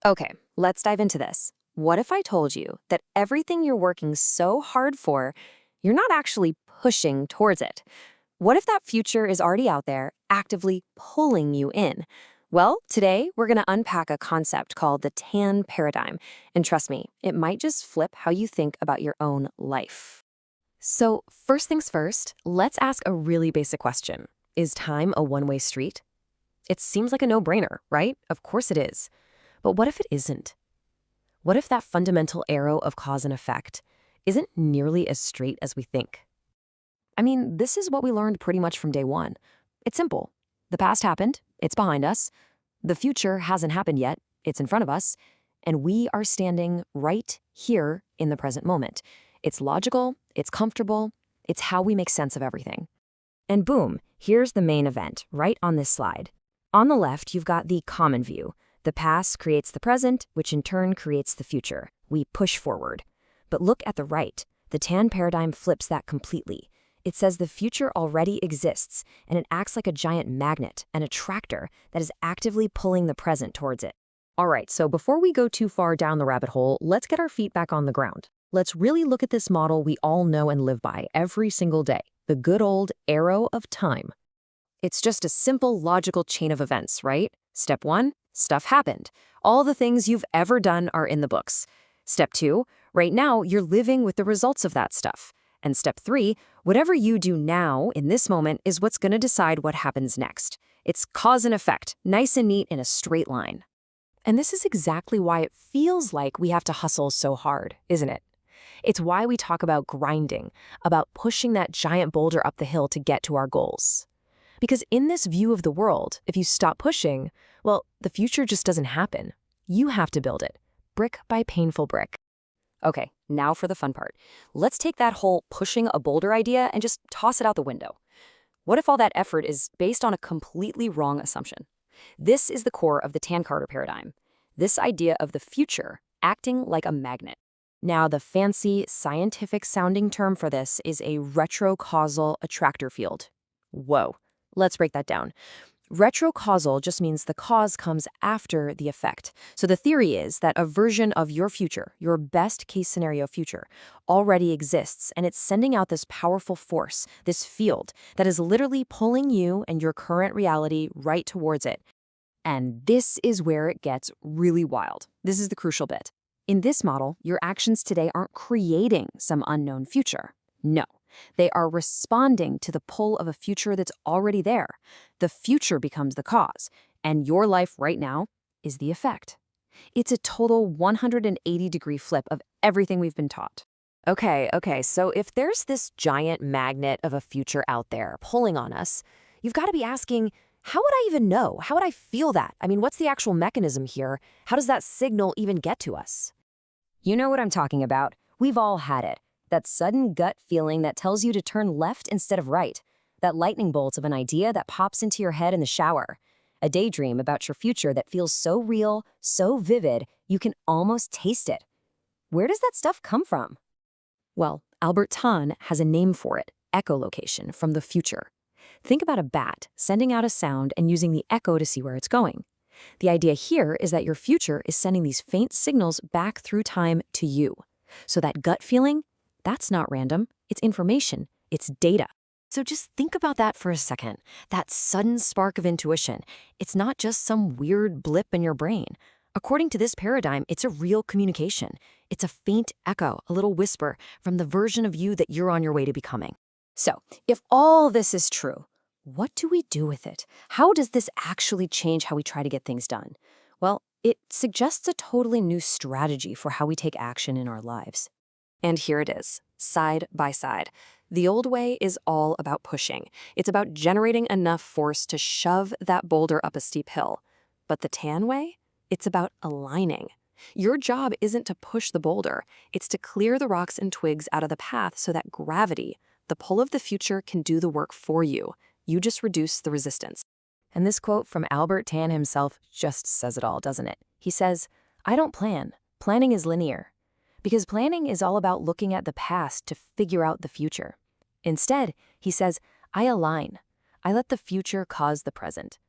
Okay, let's dive into this. What if I told you that everything you're working so hard for, you're not actually pushing towards it? What if that future is already out there, actively pulling you in? Well, today we're going to unpack a concept called the TAN paradigm. And trust me, it might just flip how you think about your own life. So, first things first, let's ask a really basic question. Is time a one-way street? It seems like a no-brainer, right? Of course it is. But what if it isn't? What if that fundamental arrow of cause and effect isn't nearly as straight as we think? I mean, this is what we learned pretty much from day one. It's simple. The past happened, it's behind us. The future hasn't happened yet, it's in front of us. And we are standing right here in the present moment. It's logical, it's comfortable, it's how we make sense of everything. And boom, here's the main event, right on this slide. On the left, you've got the common view. The past creates the present, which in turn creates the future. We push forward. But look at the right. The TAN paradigm flips that completely. It says the future already exists, and it acts like a giant magnet, an attractor that is actively pulling the present towards it. All right, so before we go too far down the rabbit hole, let's get our feet back on the ground. Let's really look at this model we all know and live by every single day, the good old arrow of time. It's just a simple, logical chain of events, right? Step 1, stuff happened. All the things you've ever done are in the books. Step 2, right now you're living with the results of that stuff. And step 3, whatever you do now in this moment is what's going to decide what happens next. It's cause and effect, nice and neat in a straight line. And this is exactly why it feels like we have to hustle so hard, isn't it? It's why we talk about grinding, about pushing that giant boulder up the hill to get to our goals. Because in this view of the world, if you stop pushing, well, the future just doesn't happen. You have to build it, brick by painful brick. Okay, now for the fun part. Let's take that whole pushing a boulder idea and just toss it out the window. What if all that effort is based on a completely wrong assumption? This is the core of the Tan-Carter paradigm. This idea of the future acting like a magnet. Now, the fancy scientific-sounding term for this is a retrocausal attractor field. Whoa. Let's break that down. Retrocausal just means the cause comes after the effect. So the theory is that a version of your future, your best case scenario future, already exists, and it's sending out this powerful force, this field, that is literally pulling you and your current reality right towards it. And this is where it gets really wild. This is the crucial bit. In this model, your actions today aren't creating some unknown future. No. They are responding to the pull of a future that's already there. The future becomes the cause, and your life right now is the effect. It's a total 180-degree flip of everything we've been taught. Okay, so if there's this giant magnet of a future out there pulling on us, you've got to be asking, how would I even know? How would I feel that? I mean, what's the actual mechanism here? How does that signal even get to us? You know what I'm talking about. We've all had it. That sudden gut feeling that tells you to turn left instead of right. That lightning bolt of an idea that pops into your head in the shower. A daydream about your future that feels so real, so vivid, you can almost taste it. Where does that stuff come from? Well, Albert Tan has a name for it, echolocation from the future. Think about a bat sending out a sound and using the echo to see where it's going. The idea here is that your future is sending these faint signals back through time to you. So that gut feeling, that's not random. It's information. It's data. So just think about that for a second. That sudden spark of intuition. It's not just some weird blip in your brain. According to this paradigm, it's a real communication. It's a faint echo, a little whisper from the version of you that you're on your way to becoming. So, if all this is true, what do we do with it? How does this actually change how we try to get things done? Well, it suggests a totally new strategy for how we take action in our lives. And here it is, side by side. The old way is all about pushing. It's about generating enough force to shove that boulder up a steep hill. But the Tan way? It's about aligning. Your job isn't to push the boulder. It's to clear the rocks and twigs out of the path so that gravity, the pull of the future, can do the work for you. You just reduce the resistance. And this quote from Albert Tan himself just says it all, doesn't it? He says, "I don't plan. Planning is linear." Because planning is all about looking at the past to figure out the future. Instead, he says, I align. I let the future cause the present.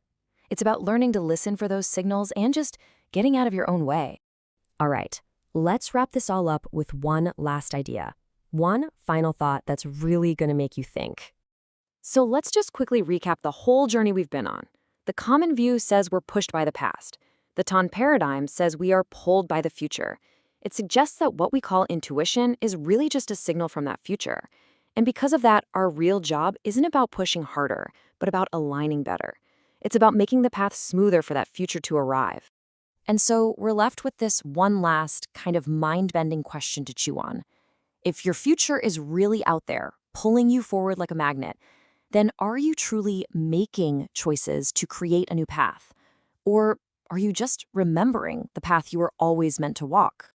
It's about learning to listen for those signals and just getting out of your own way. All right, let's wrap this all up with one last idea. One final thought that's really going to make you think. So let's just quickly recap the whole journey we've been on. The common view says we're pushed by the past. The Ton paradigm says we are pulled by the future. It suggests that what we call intuition is really just a signal from that future. And because of that, our real job isn't about pushing harder, but about aligning better. It's about making the path smoother for that future to arrive. And so we're left with this one last kind of mind-bending question to chew on. If your future is really out there, pulling you forward like a magnet, then are you truly making choices to create a new path? Or are you just remembering the path you were always meant to walk?